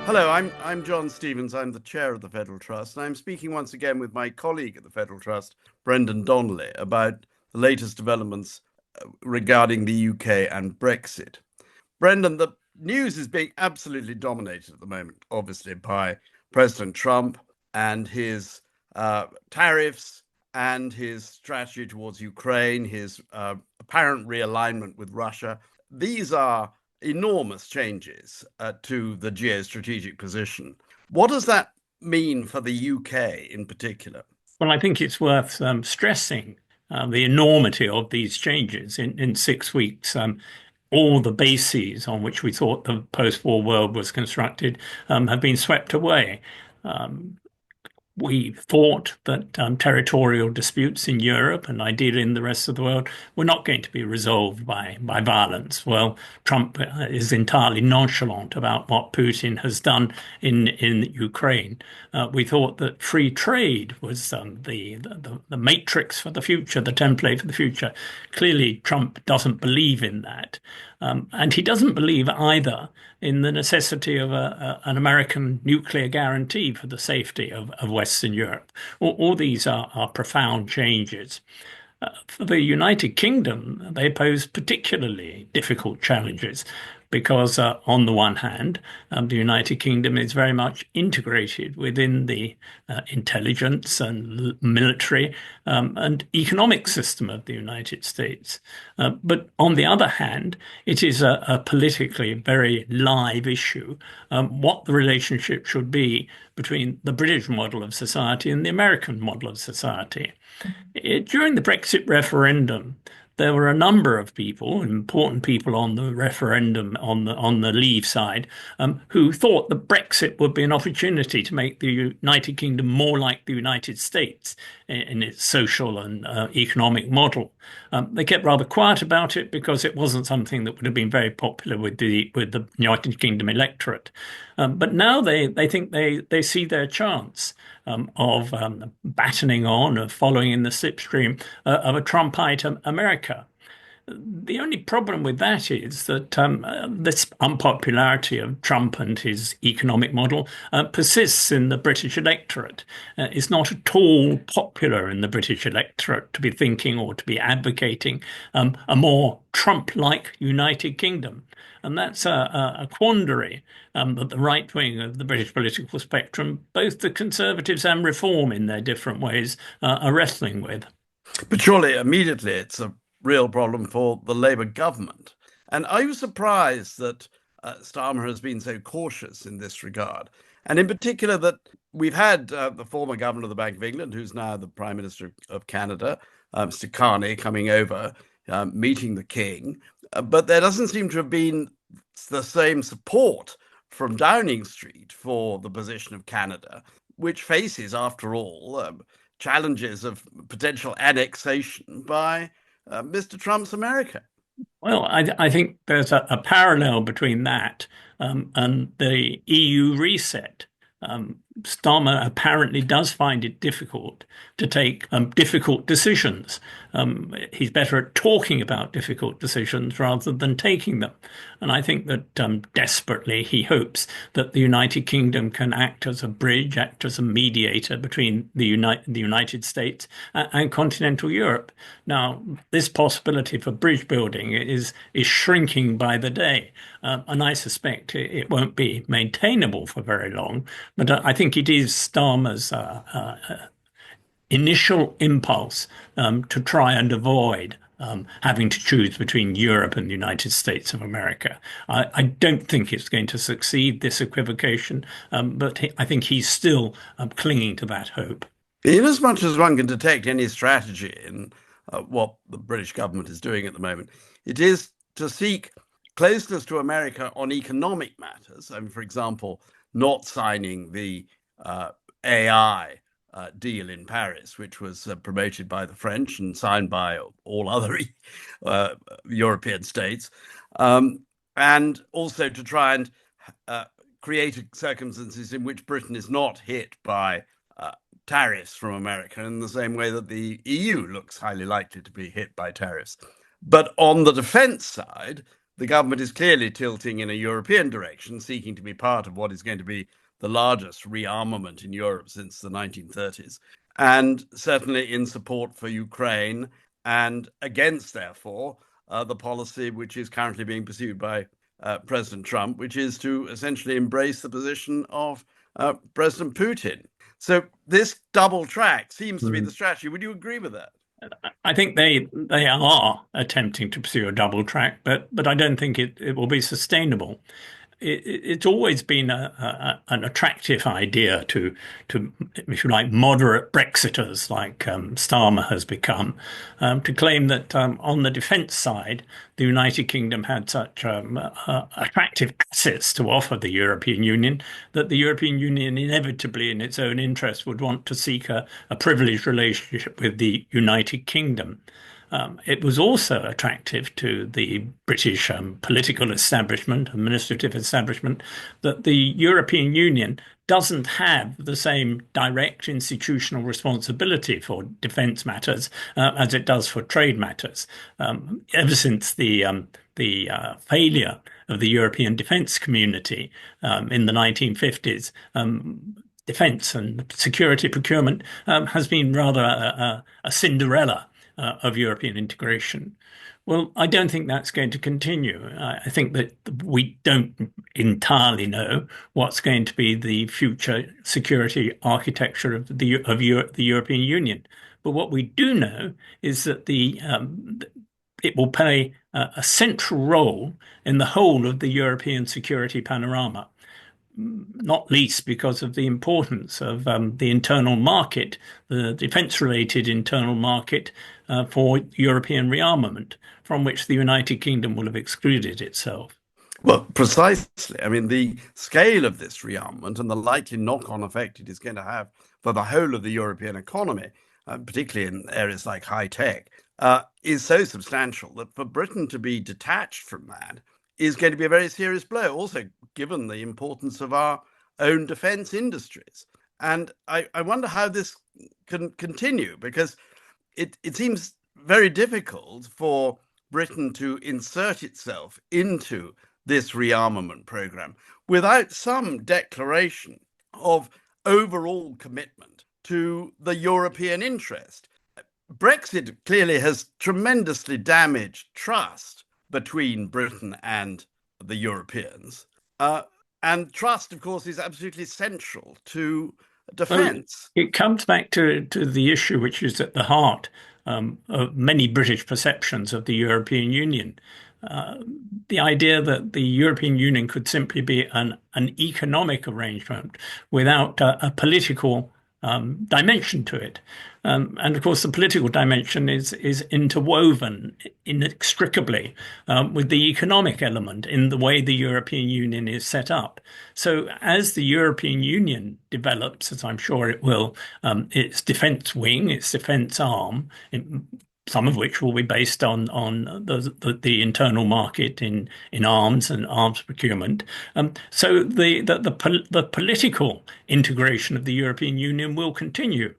Hello, I'm John Stevens. I'm the chair of the Federal Trust, and I'm speaking once again with my colleague at the Federal Trust, Brendan Donnelly, about the latest developments regarding the UK and Brexit. Brendan, the news is being absolutely dominated at the moment, obviously, by President Trump and his tariffs and his strategy towards Ukraine, his apparent realignment with Russia. These are enormous changes to the geostrategic position. What does that mean for the UK in particular? Well, I think it's worth stressing the enormity of these changes in 6 weeks. All the bases on which we thought the post-war world was constructed have been swept away. Um, we thought that territorial disputes in Europe and ideally in the rest of the world were not going to be resolved by violence. Well, Trump is entirely nonchalant about what Putin has done in Ukraine. We thought that free trade was the matrix for the future, the template for the future. Clearly, Trump doesn't believe in that. And he doesn't believe either in the necessity of an American nuclear guarantee for the safety of Western Europe. All these are profound changes. For the United Kingdom, they pose particularly difficult challenges because, on the one hand, the United Kingdom is very much integrated within the intelligence and military and economic system of the United States. But on the other hand, it is a politically very live issue what the relationship should be between the British model of society and the American model of society. During the Brexit referendum, there were a number of people, important people on the referendum on the Leave side, who thought that Brexit would be an opportunity to make the United Kingdom more like the United States in its social and economic model. They kept rather quiet about it because it wasn't something that would have been very popular with the United Kingdom electorate. But now they think they see their chance of battening on, of following in the slipstream of a Trumpite America. The only problem with that is that this unpopularity of Trump and his economic model persists in the British electorate. It's not at all popular in the British electorate to be thinking or to be advocating a more Trump-like United Kingdom. And that's a quandary that the right wing of the British political spectrum, both the Conservatives and Reform in their different ways, are wrestling with. But surely immediately it's a real problem for the Labour government. And are you surprised that Starmer has been so cautious in this regard? And in particular, that we've had the former governor of the Bank of England, who's now the Prime Minister of Canada, Mr. Carney, coming over, meeting the King. But there doesn't seem to have been the same support from Downing Street for the position of Canada, which faces, after all, challenges of potential annexation by Mr. Trump's America. Well, I think there's a parallel between that and the EU reset. Starmer apparently does find it difficult to take difficult decisions. He's better at talking about difficult decisions rather than taking them. And I think that desperately he hopes that the United Kingdom can act as a bridge, act as a mediator between the United States and continental Europe. Now, this possibility for bridge building is shrinking by the day. And I suspect it won't be maintainable for very long. But I think it is Starmer's initial impulse to try and avoid having to choose between Europe and the United States of America. I don't think it's going to succeed, this equivocation, but I think he's still clinging to that hope. Inasmuch as one can detect any strategy in what the British government is doing at the moment, it is to seek closeness to America on economic matters. I mean, for example, not signing the AI deal in Paris, which was promoted by the French and signed by all other European states, and also to try and create circumstances in which Britain is not hit by tariffs from America in the same way that the EU looks highly likely to be hit by tariffs. But on the defense side, the government is clearly tilting in a European direction, seeking to be part of what is going to be the largest rearmament in Europe since the 1930s, and certainly in support for Ukraine and against, therefore, the policy which is currently being pursued by President Trump, which is to essentially embrace the position of President Putin. So this double track seems to be the strategy. Would you agree with that? I think they are attempting to pursue a double track, but I don't think it will be sustainable. It's always been an attractive idea to, if you like, moderate Brexiters like Starmer has become, to claim that on the defence side, the United Kingdom had such attractive assets to offer the European Union that the European Union inevitably, in its own interest, would want to seek a privileged relationship with the United Kingdom. It was also attractive to the British political establishment, administrative establishment, that the European Union doesn't have the same direct institutional responsibility for defence matters as it does for trade matters. Ever since the failure of the European defence community in the 1950s, defence and security procurement has been rather a Cinderella of European integration. Well, I don't think that's going to continue. I think that we don't entirely know what's going to be the future security architecture of the European Union. But what we do know is that it will play a central role in the whole of the European security panorama, not least because of the importance of the internal market, the defence-related internal market for European rearmament, from which the United Kingdom will have excluded itself. Well, precisely. I mean, the scale of this rearmament and the likely knock-on effect it is going to have for the whole of the European economy, particularly in areas like high tech, is so substantial that for Britain to be detached from that is going to be a very serious blow, also given the importance of our own defense industries. And I wonder how this can continue, because it seems very difficult for Britain to insert itself into this rearmament program without some declaration of overall commitment to the European interest. Brexit clearly has tremendously damaged trust between Britain and the Europeans. And trust, of course, is absolutely essential to defence. It comes back to the issue which is at the heart of many British perceptions of the European Union. The idea that the European Union could simply be an economic arrangement without a political dimension to it. And of course, the political dimension is interwoven inextricably with the economic element in the way the European Union is set up. So as the European Union develops, as I'm sure it will, its defence wing, its defence arm, some of which will be based on the internal market in arms and arms procurement. So the political integration of the European Union will continue.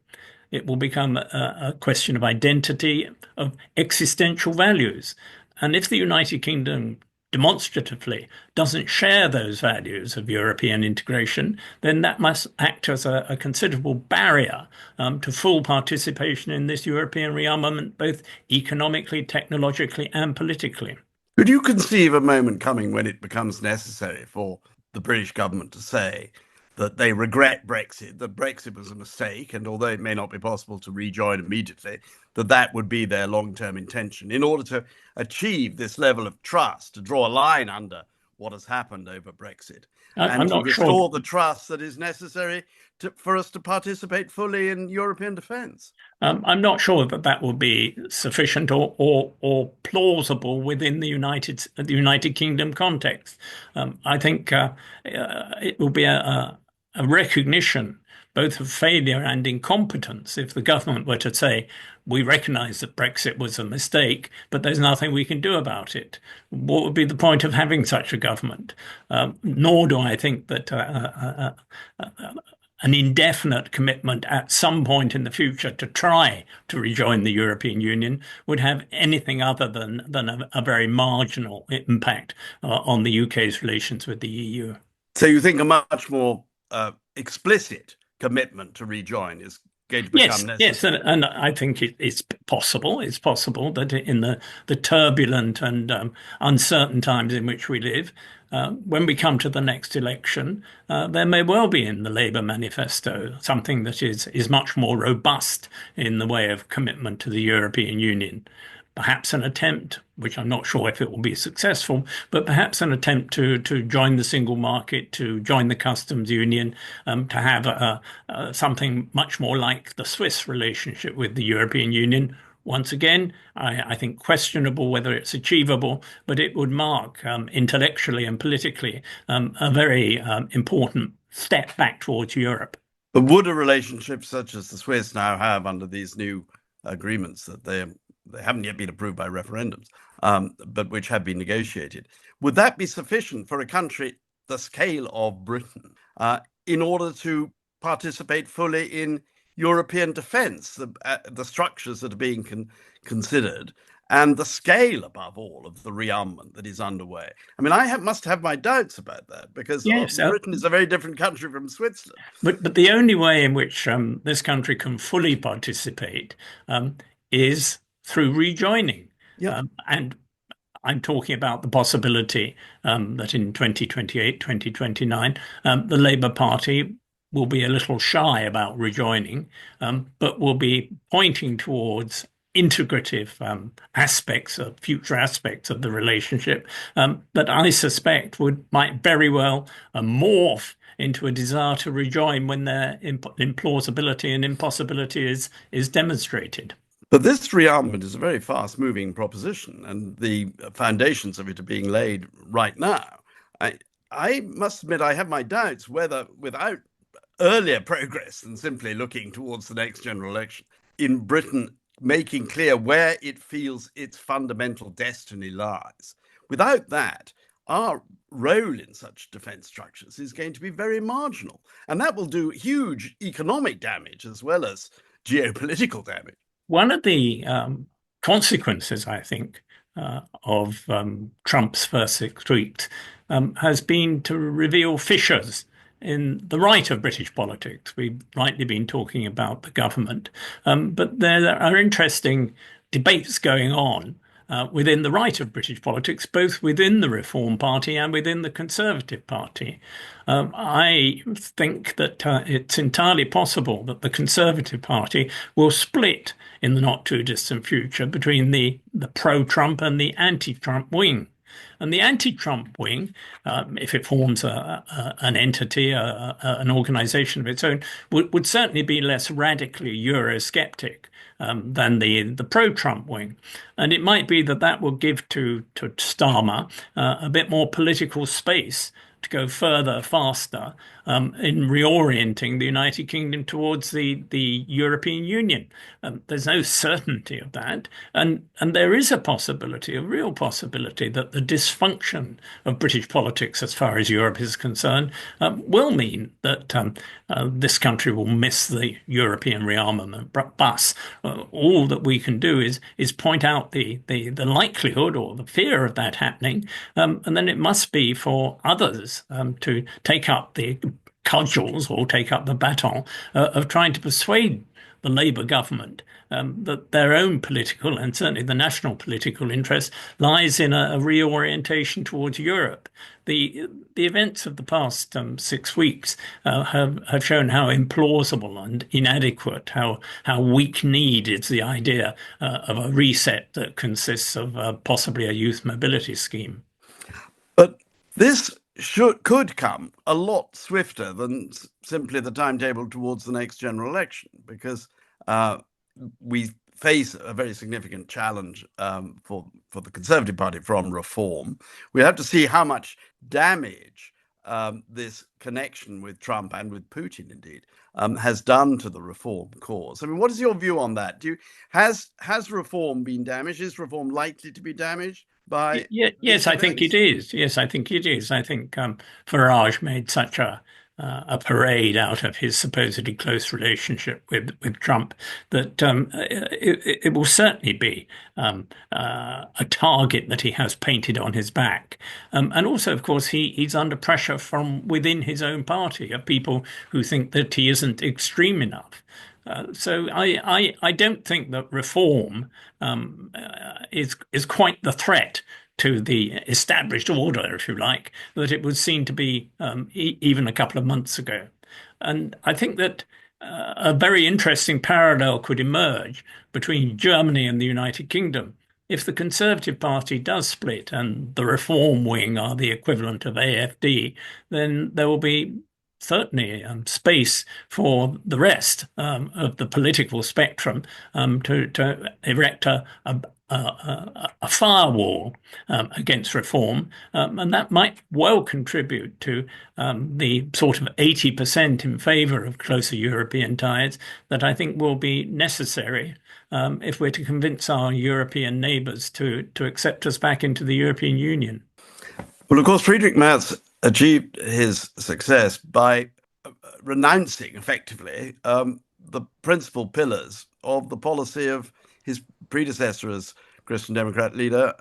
It will become a question of identity, of existential values. And if the United Kingdom demonstratively doesn't share those values of European integration, then that must act as a considerable barrier to full participation in this European rearmament, both economically, technologically, and politically. Could you conceive a moment coming when it becomes necessary for the British government to say that they regret Brexit, that Brexit was a mistake, and although it may not be possible to rejoin immediately, that would be their long-term intention in order to achieve this level of trust, to draw a line under what has happened over Brexit, and to restore the trust that is necessary for us to participate fully in European defence? I'm not sure that will be sufficient or plausible within the United Kingdom context. I think it will be a recognition both of failure and incompetence if the government were to say, we recognise that Brexit was a mistake, but there's nothing we can do about it. What would be the point of having such a government? Nor do I think that an indefinite commitment at some point in the future to try to rejoin the European Union would have anything other than a very marginal impact on the UK's relations with the EU. So you think a much more explicit commitment to rejoin is going to become Yes, necessary? and I think it's possible. It's possible that in the turbulent and uncertain times in which we live, when we come to the next election, there may well be in the Labour manifesto something that is much more robust in the way of commitment to the European Union. Perhaps an attempt, which I'm not sure if it will be successful, but perhaps an attempt to join the single market, to join the customs union, to have something much more like the Swiss relationship with the European Union. Once again, I think questionable whether it's achievable, but it would mark intellectually and politically a very important step back towards Europe. But would a relationship such as the Swiss now have under these new agreements that they haven't yet been approved by referendums, but which have been negotiated, would that be sufficient for a country the scale of Britain in order to participate fully in European defence, the structures that are being considered, and the scale, above all, of the rearmament that is underway? I mean, must have my doubts about that because Yes, Britain is a very different country from Switzerland. but the only way in which this country can fully participate is through rejoining. Yeah. And I'm talking about the possibility that in 2028, 2029, the Labour Party will be a little shy about rejoining, but will be pointing towards integrative future aspects of the relationship that I suspect might very well morph into a desire to rejoin when their implausibility and impossibility is demonstrated. But this rearmament is a very fast-moving proposition, and the foundations of it are being laid right now. I must admit I have my doubts whether, without earlier progress than simply looking towards the next general election, in Britain making clear where it feels its fundamental destiny lies, without that, our role in such defense structures is going to be very marginal. And that will do huge economic damage as well as geopolitical damage. One of the consequences, I think, of Trump's first 6 weeks has been to reveal fissures in the right of British politics. We've rightly been talking about the government, but there are interesting debates going on within the right of British politics, both within the Reform Party and within the Conservative Party. I think that it's entirely possible that the Conservative Party will split in the not too distant future between the pro-Trump and the anti-Trump wing. And the anti-Trump wing, if it forms an entity, an organization of its own, would certainly be less radically Eurosceptic than the pro-Trump wing. And it might be that will give to Starmer a bit more political space to go further, faster in reorienting the United Kingdom towards the European Union. There's no certainty of that. And there is a possibility, a real possibility, that the dysfunction of British politics as far as Europe is concerned will mean that this country will miss the European rearmament bus. All that we can do is point out the likelihood or the fear of that happening, and then it must be for others to take up the cudgels or take up the baton of trying to persuade the Labour government that their own political and certainly the national political interest lies in a reorientation towards Europe. The events of the past 6 weeks have shown how implausible and inadequate, how weak-kneed is the idea of a reset that consists of possibly a youth mobility scheme. But this could come a lot swifter than simply the timetable towards the next general election, because we face a very significant challenge for the Conservative Party from reform. We have to see how much damage this connection with Trump and with Putin, indeed, has done to the reform cause. I mean, what is your view on that? Has reform been damaged? Is reform likely to be damaged by? Yes, I think it is. Yes, I think it is. I think Farage made such a a parade out of his supposedly close relationship with Trump, that it will certainly be a target that he has painted on his back. And also, of course, he's under pressure from within his own party of people who think that he isn't extreme enough. So I don't think that reform is quite the threat to the established order, if you like, that it was seen to be even a couple of months ago. And I think that a very interesting parallel could emerge between Germany and the United Kingdom. If the Conservative Party does split and the Reform wing are the equivalent of AFD, then there will be certainly space for the rest of the political spectrum to erect a firewall against reform, and that might well contribute to the sort of 80% in favour of closer European ties that I think will be necessary if we're to convince our European neighbours to accept us back into the European Union. Well, of course, Friedrich Merz achieved his success by renouncing effectively the principal pillars of the policy of his predecessor as Christian Democrat leader,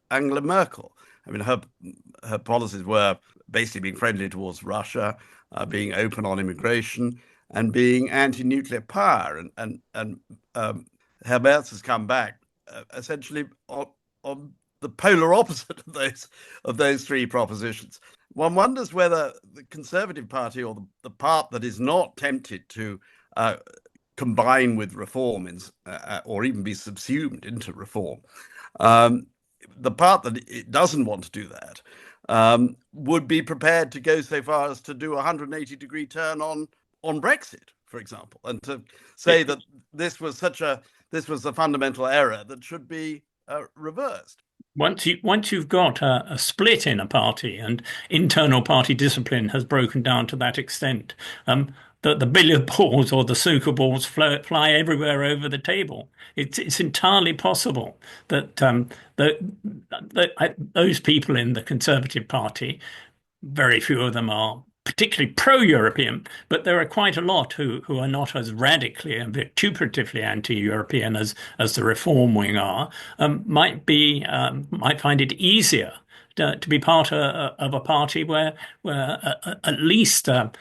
Angela Merkel. I mean, her policies were basically being friendly towards Russia, being open on immigration, and being anti-nuclear power. And Herr Merz has come back essentially on the polar opposite of those three propositions. One wonders whether the Conservative Party, or the part that is not tempted to combine with reform or even be subsumed into reform, the part that it doesn't want to do that would be prepared to go so far as to do a 180-degree turn on Brexit, for example, and to say that this was a fundamental error that should be reversed. Once you've got a split in a party and internal party discipline has broken down to that extent, the billiard balls or the snooker balls fly everywhere over the table. It's entirely possible that those people in the Conservative Party, very few of them are particularly pro-European, but there are quite a lot who are not as radically and vituperatively anti-European as the Reform wing are, might find it easier to be part of a party where at least a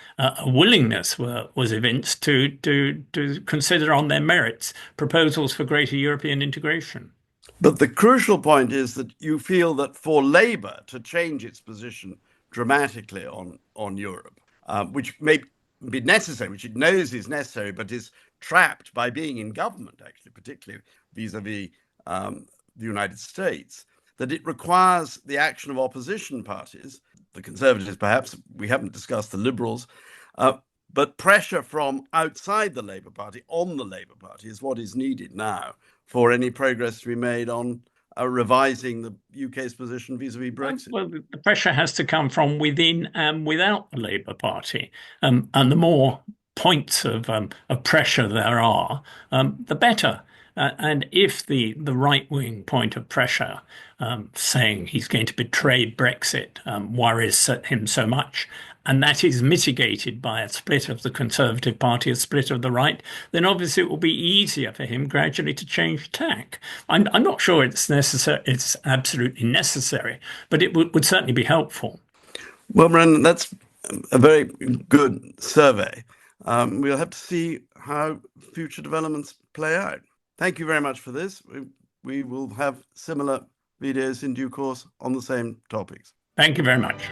willingness was evinced to consider on their merits proposals for greater European integration. But the crucial point is that you feel that for Labour to change its position dramatically on Europe, which may be necessary, which it knows is necessary, but is trapped by being in government, actually, particularly vis-a-vis the United States, that it requires the action of opposition parties, the Conservatives perhaps, we haven't discussed the Liberals, but pressure from outside the Labour Party on the Labour Party is what is needed now for any progress to be made on revising the UK's position vis-a-vis Brexit. Well, the pressure has to come from within and without the Labour Party. And the more points of pressure there are, the better. And if the right-wing point of pressure, saying he's going to betray Brexit, worries him so much, and that is mitigated by a split of the Conservative Party, a split of the right, then obviously it will be easier for him gradually to change tack. I'm not sure it's necessary. It's absolutely necessary, but it would certainly be helpful. Well, Brendan, that's a very good survey. We'll have to see how future developments play out. Thank you very much for this. We will have similar videos in due course on the same topics. Thank you very much.